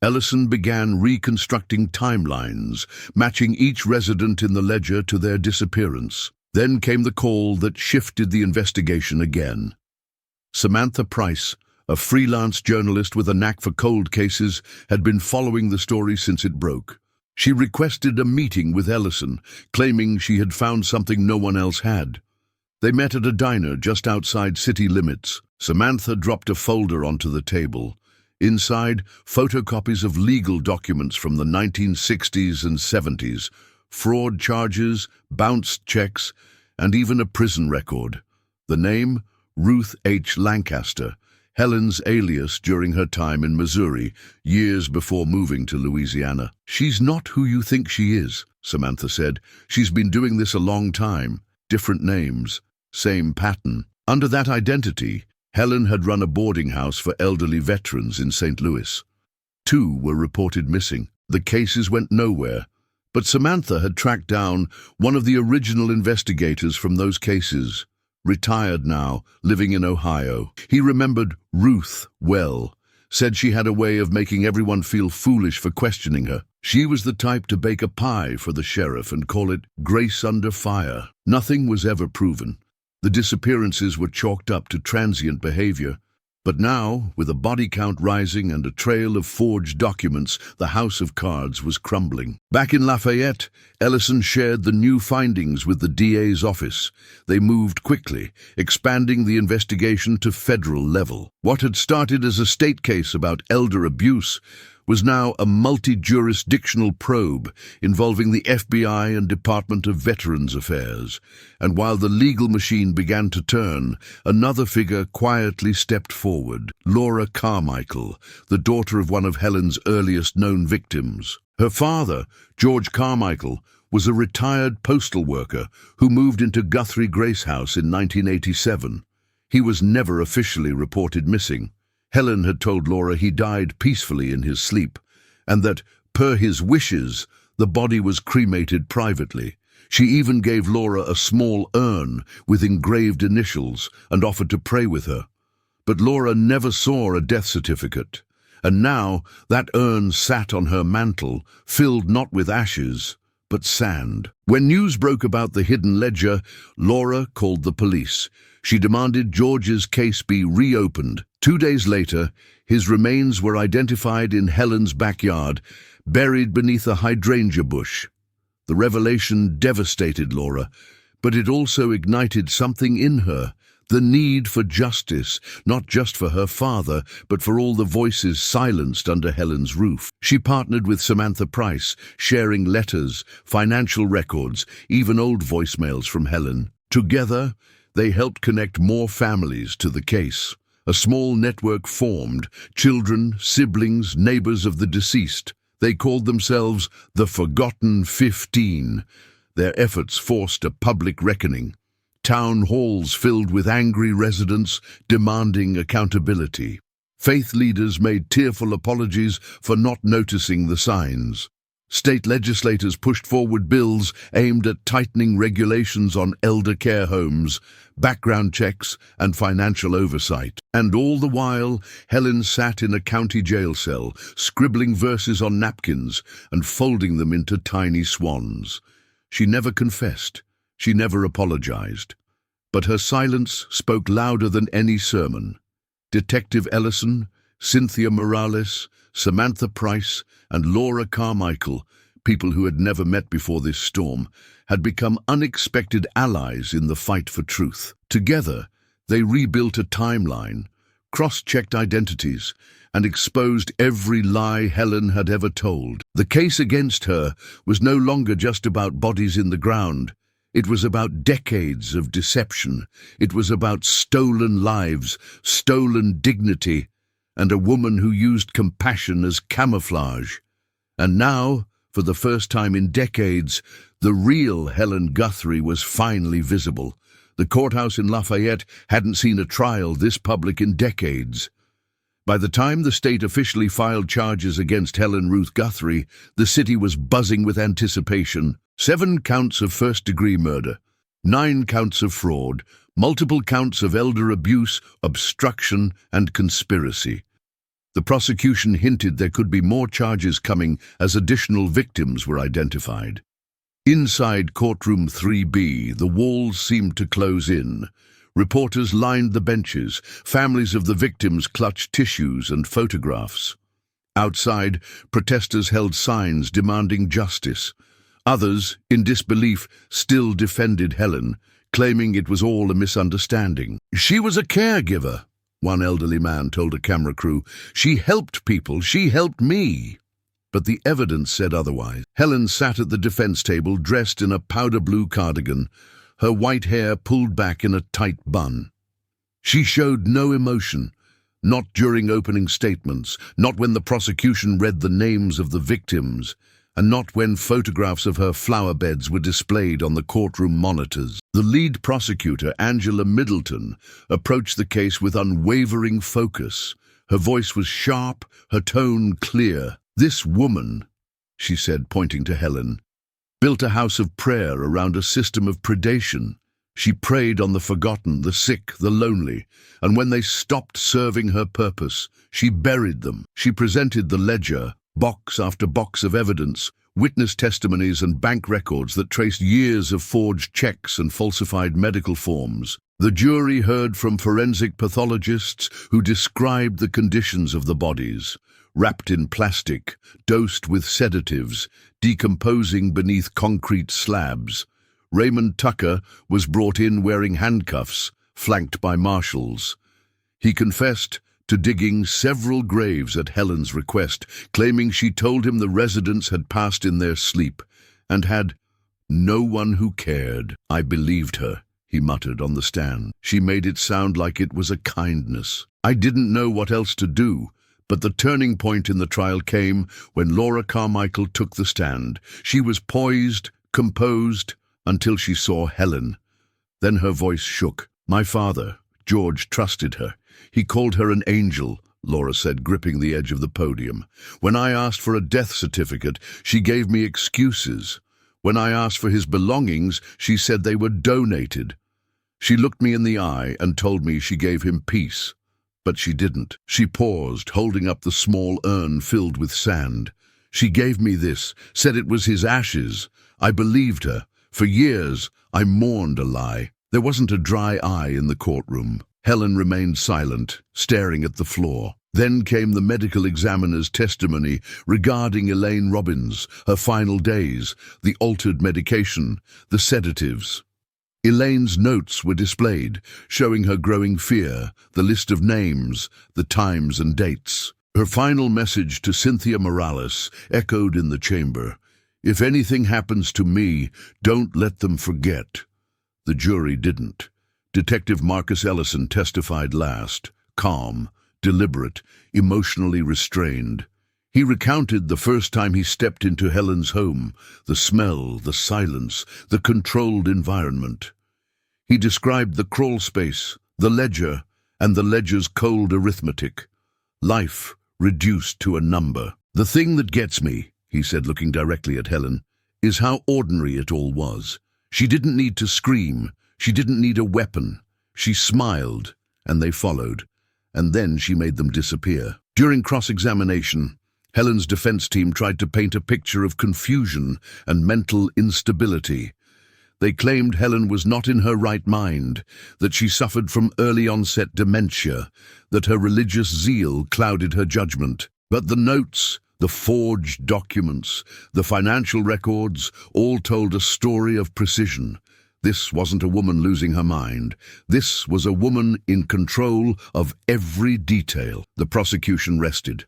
Ellison began reconstructing timelines, matching each resident in the ledger to their disappearance. Then came the call that shifted the investigation again. Samantha Price, a freelance journalist with a knack for cold cases, had been following the story since it broke. She requested a meeting with Ellison, claiming she had found something no one else had. They met at a diner just outside city limits. Samantha dropped a folder onto the table. Inside, photocopies of legal documents from the 1960s and 70s, fraud charges, bounced checks, and even a prison record. The name, Ruth H. Lancaster, Helen's alias during her time in Missouri, years before moving to Louisiana. "She's not who you think she is," Samantha said. "She's been doing this a long time. Different names, same pattern." Under that identity, Helen had run a boarding house for elderly veterans in St. Louis. 2 were reported missing. The cases went nowhere, but Samantha had tracked down one of the original investigators from those cases, retired now, living in Ohio. He remembered Ruth well, said she had a way of making everyone feel foolish for questioning her. She was the type to bake a pie for the sheriff and call it grace under fire. Nothing was ever proven. The disappearances were chalked up to transient behavior. But now, with a body count rising and a trail of forged documents, the house of cards was crumbling. Back in Lafayette, Ellison shared the new findings with the DA's office. They moved quickly, expanding the investigation to federal level. What had started as a state case about elder abuse was now a multi-jurisdictional probe involving the FBI and Department of Veterans Affairs. And while the legal machine began to turn, another figure quietly stepped forward: Laura Carmichael, the daughter of one of Helen's earliest known victims. Her father, George Carmichael, was a retired postal worker who moved into Guthrie Grace House in 1987. He was never officially reported missing. Helen had told Laura he died peacefully in his sleep, and that, per his wishes, the body was cremated privately. She even gave Laura a small urn with engraved initials and offered to pray with her. But Laura never saw a death certificate, and now that urn sat on her mantel, filled not with ashes, but sand. When news broke about the hidden ledger, Laura called the police. She demanded George's case be reopened. 2 days later, his remains were identified in Helen's backyard, buried beneath a hydrangea bush. The revelation devastated Laura, but it also ignited something in her, the need for justice, not just for her father, but for all the voices silenced under Helen's roof. She partnered with Samantha Price, sharing letters, financial records, even old voicemails from Helen. Together, they helped connect more families to the case. A small network formed: children, siblings, neighbors of the deceased. They called themselves the Forgotten 15. Their efforts forced a public reckoning. Town halls filled with angry residents demanding accountability. Faith leaders made tearful apologies for not noticing the signs. State legislators pushed forward bills aimed at tightening regulations on elder care homes, background checks, and financial oversight. And all the while, Helen sat in a county jail cell, scribbling verses on napkins and folding them into tiny swans. She never confessed. She never apologized. But her silence spoke louder than any sermon. Detective Ellison, Cynthia Morales, Samantha Price, and Laura Carmichael, people who had never met before this storm, had become unexpected allies in the fight for truth. Together, they rebuilt a timeline, cross-checked identities, and exposed every lie Helen had ever told. The case against her was no longer just about bodies in the ground. It was about decades of deception. It was about stolen lives, stolen dignity, and a woman who used compassion as camouflage. And now, for the first time in decades, the real Helen Guthrie was finally visible. The courthouse in Lafayette hadn't seen a trial this public in decades. By the time the state officially filed charges against Helen Ruth Guthrie, the city was buzzing with anticipation. 7 counts of first-degree murder, 9 counts of fraud, multiple counts of elder abuse, obstruction, and conspiracy. The prosecution hinted there could be more charges coming as additional victims were identified. Inside courtroom 3B, the walls seemed to close in. Reporters lined the benches. Families of the victims clutched tissues and photographs. Outside, protesters held signs demanding justice. Others, in disbelief, still defended Helen, claiming it was all a misunderstanding. "She was a caregiver," one elderly man told a camera crew. "She helped people. She helped me." But the evidence said otherwise. Helen sat at the defense table, dressed in a powder blue cardigan, her white hair pulled back in a tight bun. She showed no emotion, Not during opening statements, not when the prosecution read the names of the victims, and not when photographs of her flower beds were displayed on the courtroom monitors. The lead prosecutor, Angela Middleton, approached the case with unwavering focus. Her voice was sharp, her tone clear. "This woman," she said, pointing to Helen, "built a house of prayer around a system of predation. She preyed on the forgotten, the sick, the lonely, and when they stopped serving her purpose, she buried them." She presented the ledger, box after box of evidence, witness testimonies and bank records that traced years of forged checks and falsified medical forms. The jury heard from forensic pathologists who described the conditions of the bodies: wrapped in plastic, dosed with sedatives, decomposing beneath concrete slabs. Raymond Tucker was brought in wearing handcuffs, flanked by marshals. He confessed to digging several graves at Helen's request, claiming she told him the residents had passed in their sleep and had no one who cared. "I believed her," he muttered on the stand. "She made it sound like it was a kindness. I didn't know what else to do." But the turning point in the trial came when Laura Carmichael took the stand. She was poised, composed, until she saw Helen. Then her voice shook. "My father, George, trusted her. He called her an angel," Laura said, gripping the edge of the podium. "When I asked for a death certificate, she gave me excuses. When I asked for his belongings, she said they were donated. She looked me in the eye and told me she gave him peace. But she didn't." She paused, holding up the small urn filled with sand. "She gave me this, said it was his ashes. I believed her. For years, I mourned a lie." There wasn't a dry eye in the courtroom. Helen remained silent, staring at the floor. Then came the medical examiner's testimony regarding Elaine Robbins, her final days, the altered medication, the sedatives. Elaine's notes were displayed, showing her growing fear, the list of names, the times and dates. Her final message to Cynthia Morales echoed in the chamber: "If anything happens to me, don't let them forget." The jury didn't. Detective Marcus Ellison testified last, calm, deliberate, emotionally restrained. He recounted the first time he stepped into Helen's home, the smell, the silence, the controlled environment. He described the crawl space, the ledger, and the ledger's cold arithmetic. Life reduced to a number. "The thing that gets me," he said, looking directly at Helen, "is how ordinary it all was. She didn't need to scream. She didn't need a weapon. She smiled, and they followed. And then she made them disappear." During cross-examination, Helen's defense team tried to paint a picture of confusion and mental instability. They claimed Helen was not in her right mind, that she suffered from early-onset dementia, that her religious zeal clouded her judgment. But the notes, the forged documents, the financial records, all told a story of precision. This wasn't a woman losing her mind. This was a woman in control of every detail. The prosecution rested.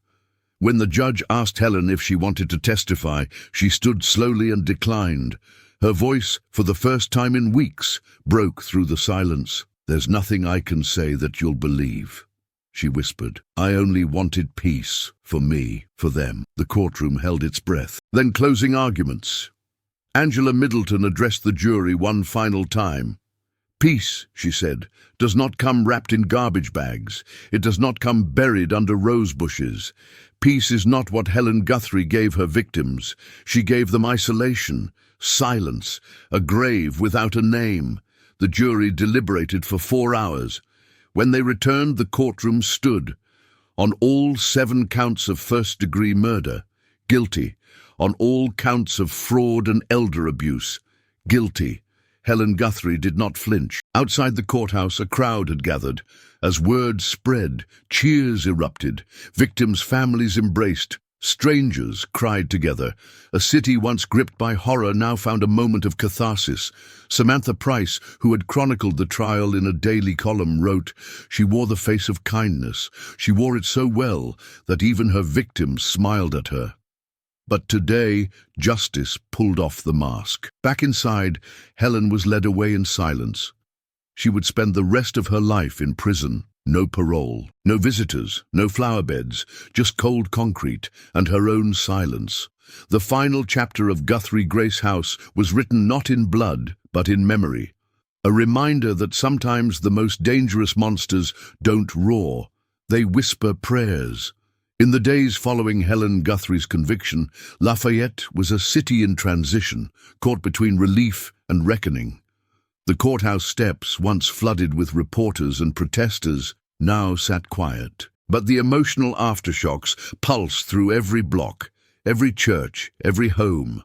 When the judge asked Helen if she wanted to testify, she stood slowly and declined. Her voice, for the first time in weeks, broke through the silence. "There's nothing I can say that you'll believe," she whispered. "I only wanted peace, for me, for them." The courtroom held its breath. Then closing arguments. Angela Middleton addressed the jury one final time. "Peace," she said, "does not come wrapped in garbage bags. It does not come buried under rose bushes. Peace is not what Helen Guthrie gave her victims. She gave them isolation, silence, a grave without a name." The jury deliberated for 4 hours. When they returned, the courtroom stood. On all 7 counts of first-degree murder, guilty. On all counts of fraud and elder abuse, guilty. Helen Guthrie did not flinch. Outside the courthouse, a crowd had gathered. As word spread, cheers erupted. Victims' families embraced. Strangers cried together. A city once gripped by horror now found a moment of catharsis. Samantha Price, who had chronicled the trial in a daily column, wrote, "She wore the face of kindness. She wore it so well that even her victims smiled at her." But today, justice pulled off the mask. Back inside, Helen was led away in silence. She would spend the rest of her life in prison. No parole, no visitors, no flower beds, just cold concrete and her own silence. The final chapter of Guthrie Grace House was written not in blood, but in memory. A reminder that sometimes the most dangerous monsters don't roar, they whisper prayers. In the days following Helen Guthrie's conviction, Lafayette was a city in transition, caught between relief and reckoning. The courthouse steps, once flooded with reporters and protesters, now sat quiet. But the emotional aftershocks pulsed through every block, every church, every home.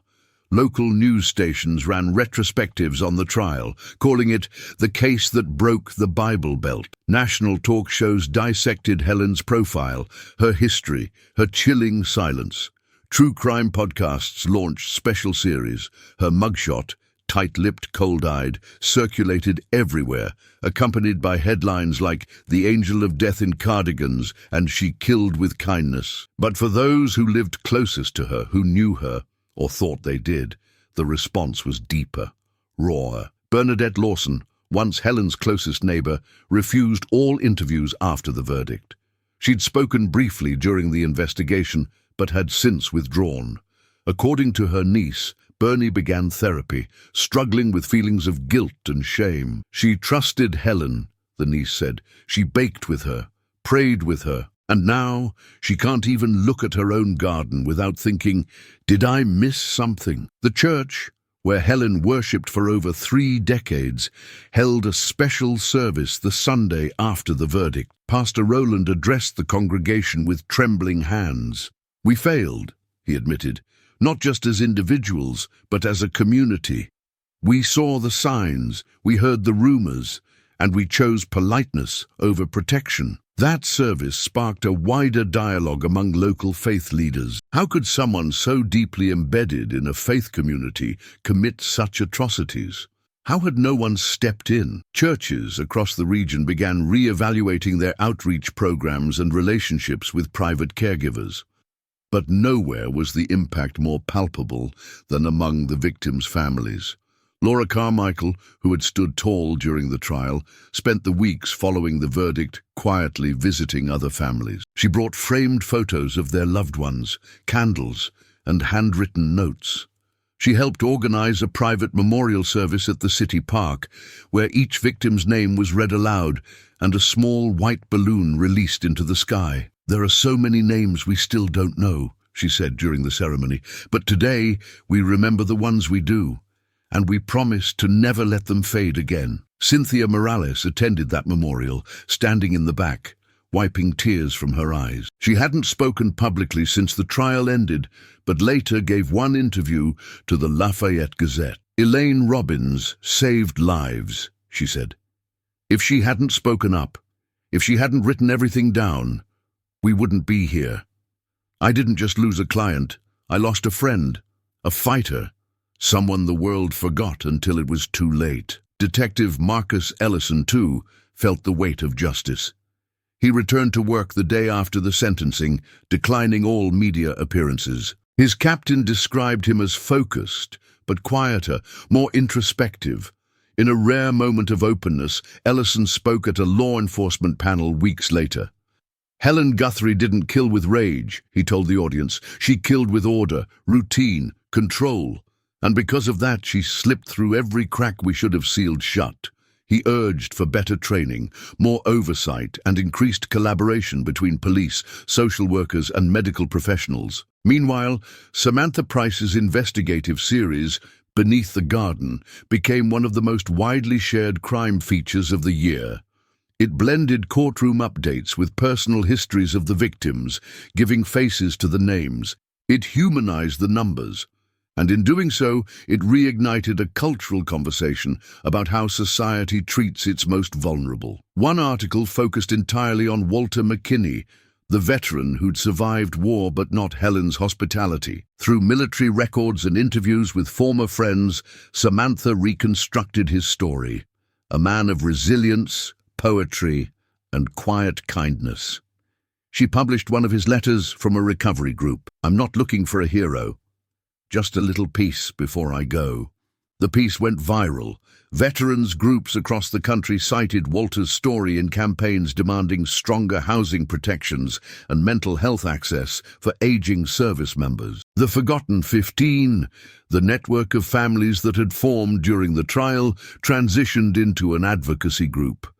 Local news stations ran retrospectives on the trial, calling it the case that broke the Bible Belt. National talk shows dissected Helen's profile, her history, her chilling silence. True crime podcasts launched special series. Her mugshot, tight-lipped, cold-eyed, circulated everywhere, accompanied by headlines like "The Angel of Death in Cardigans" and "She Killed with Kindness." But for those who lived closest to her, who knew her, or thought they did, the response was deeper, rawer. Bernadette Lawson, once Helen's closest neighbor, refused all interviews after the verdict. She'd spoken briefly during the investigation, but had since withdrawn. According to her niece, Bernie began therapy, struggling with feelings of guilt and shame. She trusted Helen, the niece said. She baked with her, prayed with her, and now she can't even look at her own garden without thinking, did I miss something? The church, where Helen worshipped for over 3 decades, held a special service the Sunday after the verdict. Pastor Rowland addressed the congregation with trembling hands. "We failed," he admitted, "not just as individuals, but as a community. We saw the signs, we heard the rumors, and we chose politeness over protection." That service sparked a wider dialogue among local faith leaders. How could someone so deeply embedded in a faith community commit such atrocities? How had no one stepped in? Churches across the region began re-evaluating their outreach programs and relationships with private caregivers. But nowhere was the impact more palpable than among the victims' families. Laura Carmichael, who had stood tall during the trial, spent the weeks following the verdict quietly visiting other families. She brought framed photos of their loved ones, candles, and handwritten notes. She helped organize a private memorial service at the city park, where each victim's name was read aloud and a small white balloon released into the sky. "There are so many names we still don't know," she said during the ceremony, "but today we remember the ones we do, and we promise to never let them fade again." Cynthia Morales attended that memorial, standing in the back, wiping tears from her eyes. She hadn't spoken publicly since the trial ended, but later gave one interview to the Lafayette Gazette. "Elaine Robbins saved lives," she said. "If she hadn't spoken up, if she hadn't written everything down, we wouldn't be here. I didn't just lose a client, I lost a friend, a fighter, someone the world forgot until it was too late." Detective Marcus Ellison, too, felt the weight of justice. He returned to work the day after the sentencing, declining all media appearances. His captain described him as focused, but quieter, more introspective. In a rare moment of openness, Ellison spoke at a law enforcement panel weeks later. "Helen Guthrie didn't kill with rage," he told the audience. "She killed with order, routine, control. And because of that, she slipped through every crack we should have sealed shut." He urged for better training, more oversight, and increased collaboration between police, social workers, and medical professionals. Meanwhile, Samantha Price's investigative series, Beneath the Garden, became one of the most widely shared crime features of the year. It blended courtroom updates with personal histories of the victims, giving faces to the names. It humanized the numbers. And in doing so, it reignited a cultural conversation about how society treats its most vulnerable. One article focused entirely on Walter McKinney, the veteran who'd survived war but not Helen's hospitality. Through military records and interviews with former friends, Samantha reconstructed his story. A man of resilience, poetry, and quiet kindness. She published one of his letters from a recovery group. "I'm not looking for a hero. Just a little peace before I go." The piece went viral. Veterans groups across the country cited Walter's story in campaigns demanding stronger housing protections and mental health access for aging service members. The Forgotten 15, the network of families that had formed during the trial, transitioned into an advocacy group.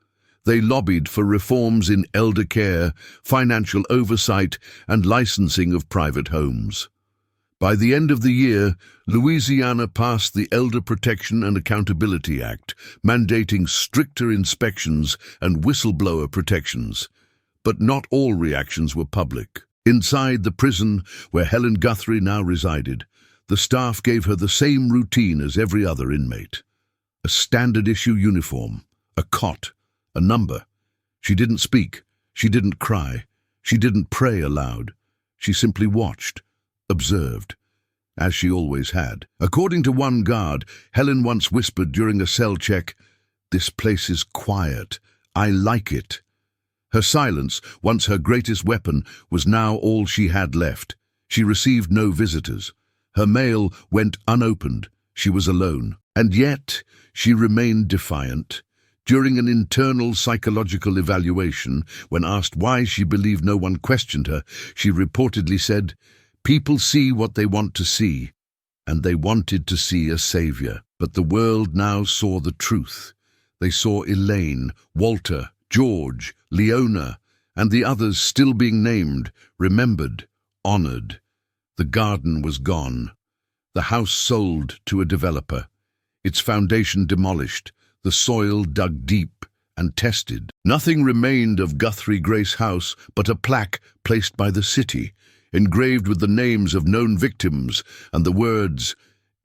They lobbied for reforms in elder care, financial oversight, and licensing of private homes. By the end of the year, Louisiana passed the Elder Protection and Accountability Act, mandating stricter inspections and whistleblower protections. But not all reactions were public. Inside the prison, where Helen Guthrie now resided, the staff gave her the same routine as every other inmate. A standard-issue uniform, a cot, a number. She didn't speak. She didn't cry. She didn't pray aloud. She simply watched, observed, as she always had. According to one guard, Helen once whispered during a cell check, "This place is quiet. I like it." Her silence, once her greatest weapon, was now all she had left. She received no visitors. Her mail went unopened. She was alone. And yet, she remained defiant. During an internal psychological evaluation, when asked why she believed no one questioned her, she reportedly said, "People see what they want to see," and they wanted to see a savior. But the world now saw the truth. They saw Elaine, Walter, George, Leona, and the others still being named, remembered, honored. The garden was gone. The house sold to a developer. Its foundation demolished, the soil dug deep and tested. Nothing remained of Guthrie Grace House but a plaque placed by the city, engraved with the names of known victims and the words,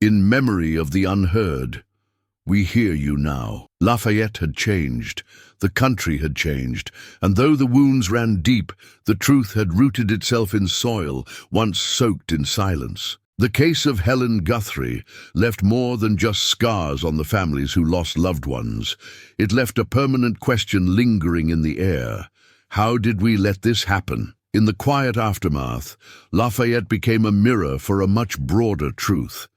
"In memory of the unheard. We hear you now." Lafayette had changed, the country had changed, and though the wounds ran deep, the truth had rooted itself in soil, once soaked in silence. The case of Helen Guthrie left more than just scars on the families who lost loved ones. It left a permanent question lingering in the air. How did we let this happen? In the quiet aftermath, Lafayette became a mirror for a much broader truth.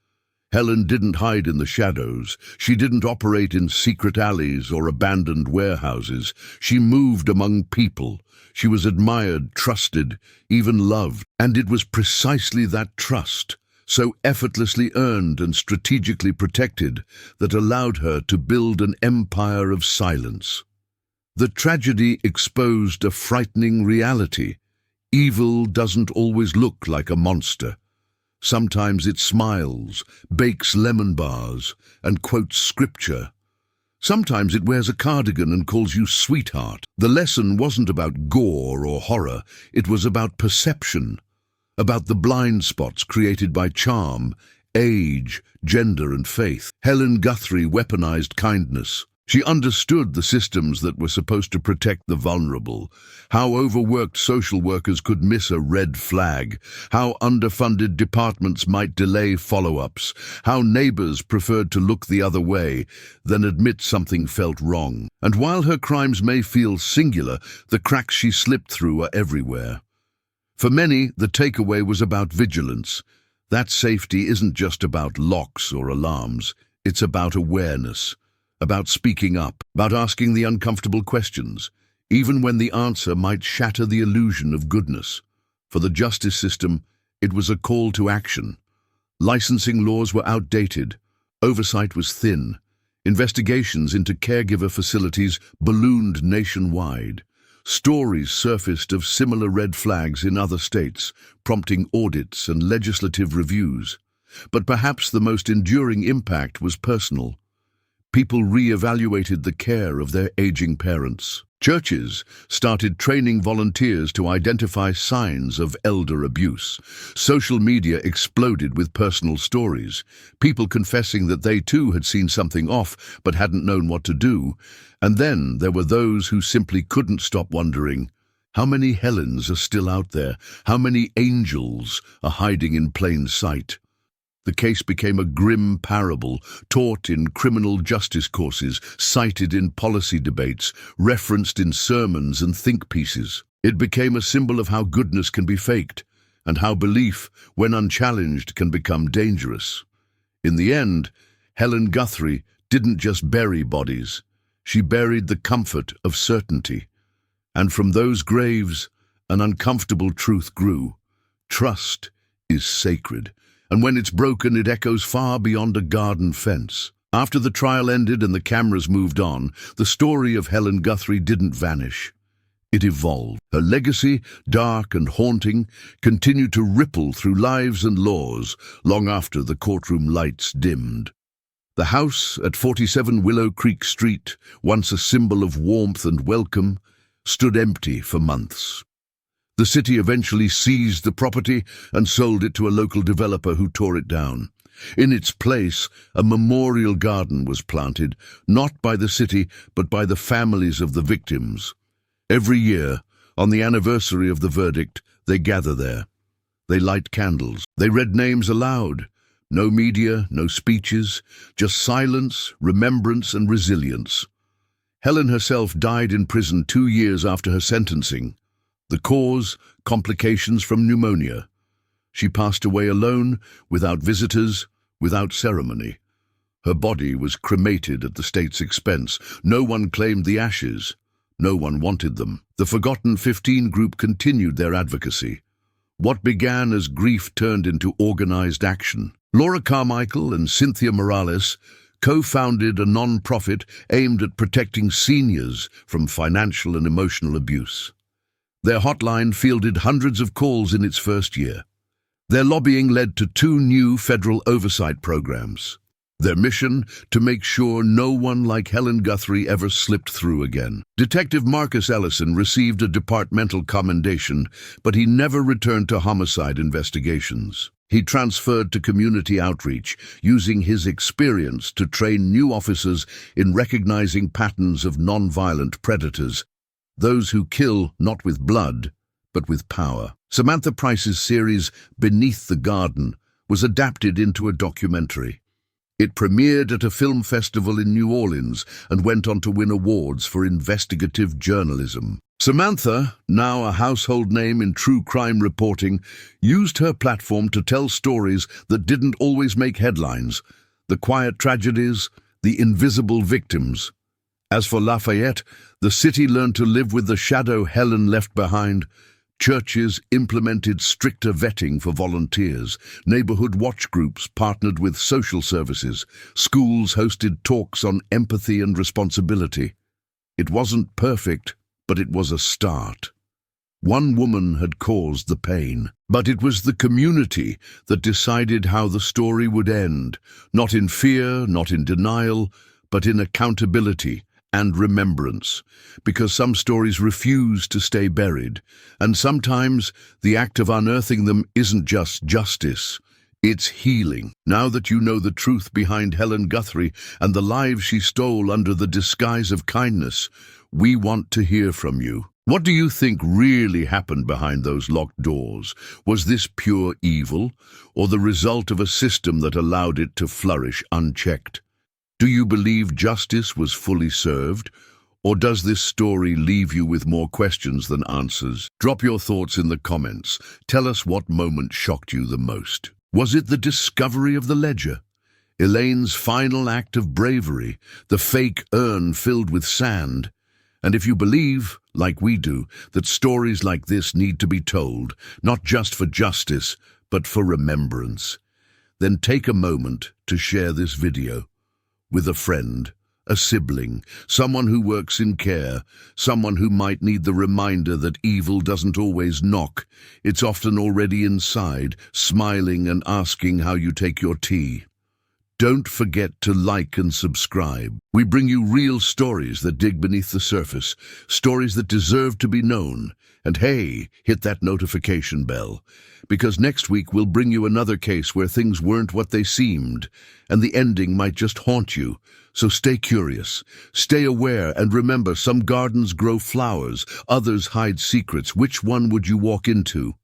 Helen didn't hide in the shadows. She didn't operate in secret alleys or abandoned warehouses. She moved among people. She was admired, trusted, even loved. And it was precisely that trust, so effortlessly earned and strategically protected, that allowed her to build an empire of silence. The tragedy exposed a frightening reality. Evil doesn't always look like a monster. Sometimes it smiles, bakes lemon bars, and quotes scripture. Sometimes it wears a cardigan and calls you sweetheart. The lesson wasn't about gore or horror, it was about perception, about the blind spots created by charm, age, gender, and faith. Helen Guthrie weaponized kindness. She understood the systems that were supposed to protect the vulnerable, how overworked social workers could miss a red flag, how underfunded departments might delay follow-ups, how neighbors preferred to look the other way than admit something felt wrong. And while her crimes may feel singular, the cracks she slipped through are everywhere. For many, the takeaway was about vigilance. That safety isn't just about locks or alarms, it's about awareness. About speaking up, about asking the uncomfortable questions, even when the answer might shatter the illusion of goodness. For the justice system, it was a call to action. Licensing laws were outdated, oversight was thin, investigations into caregiver facilities ballooned nationwide. Stories surfaced of similar red flags in other states, prompting audits and legislative reviews. But perhaps the most enduring impact was personal. People re-evaluated the care of their aging parents. Churches started training volunteers to identify signs of elder abuse. Social media exploded with personal stories, people confessing that they too had seen something off but hadn't known what to do. And then there were those who simply couldn't stop wondering, how many Helens are still out there? How many angels are hiding in plain sight? The case became a grim parable, taught in criminal justice courses, cited in policy debates, referenced in sermons and think pieces. It became a symbol of how goodness can be faked, and how belief, when unchallenged, can become dangerous. In the end, Helen Guthrie didn't just bury bodies, she buried the comfort of certainty. And from those graves, an uncomfortable truth grew. Trust is sacred, and when it's broken, it echoes far beyond a garden fence. After the trial ended and the cameras moved on, the story of Helen Guthrie didn't vanish. It evolved. Her legacy, dark and haunting, continued to ripple through lives and laws long after the courtroom lights dimmed. The house at 47 Willow Creek Street, once a symbol of warmth and welcome, stood empty for months. The city eventually seized the property and sold it to a local developer who tore it down. In its place, a memorial garden was planted, not by the city, but by the families of the victims. Every year, on the anniversary of the verdict, they gather there. They light candles. They read names aloud. No media, no speeches, just silence, remembrance, and resilience. Helen herself died in prison 2 years after her sentencing. The cause, complications from pneumonia. She passed away alone, without visitors, without ceremony. Her body was cremated at the state's expense. No one claimed the ashes. No one wanted them. The Forgotten 15 group continued their advocacy. What began as grief turned into organized action. Laura Carmichael and Cynthia Morales co-founded a non-profit aimed at protecting seniors from financial and emotional abuse. Their hotline fielded hundreds of calls in its first year. Their lobbying led to 2 new federal oversight programs. Their mission, to make sure no one like Helen Guthrie ever slipped through again. Detective Marcus Ellison received a departmental commendation, but he never returned to homicide investigations. He transferred to community outreach, using his experience to train new officers in recognizing patterns of nonviolent predators, those who kill not with blood, but with power. Samantha Price's series, Beneath the Garden, was adapted into a documentary. It premiered at a film festival in New Orleans and went on to win awards for investigative journalism. Samantha, now a household name in true crime reporting, used her platform to tell stories that didn't always make headlines, the quiet tragedies, the invisible victims. As for Lafayette, the city learned to live with the shadow Helen left behind. Churches implemented stricter vetting for volunteers. Neighborhood watch groups partnered with social services. Schools hosted talks on empathy and responsibility. It wasn't perfect, but it was a start. One woman had caused the pain, but it was the community that decided how the story would end, not in fear, not in denial, but in accountability and remembrance, because some stories refuse to stay buried, and sometimes the act of unearthing them isn't just justice, it's healing. Now that you know the truth behind Helen Guthrie and the lives she stole under the disguise of kindness, we want to hear from you. What do you think really happened behind those locked doors? Was this pure evil, or the result of a system that allowed it to flourish unchecked? Do you believe justice was fully served, or does this story leave you with more questions than answers? Drop your thoughts in the comments. Tell us what moment shocked you the most. Was it the discovery of the ledger? Elaine's final act of bravery, the fake urn filled with sand? And if you believe, like we do, that stories like this need to be told, not just for justice, but for remembrance, then take a moment to share this video with a friend, a sibling, someone who works in care, someone who might need the reminder that evil doesn't always knock. It's often already inside, smiling and asking how you take your tea. Don't forget to like and subscribe. We bring you real stories that dig beneath the surface, stories that deserve to be known. And hey, hit that notification bell, because next week we'll bring you another case where things weren't what they seemed, and the ending might just haunt you. So stay curious, stay aware, and remember, some gardens grow flowers, others hide secrets. Which one would you walk into?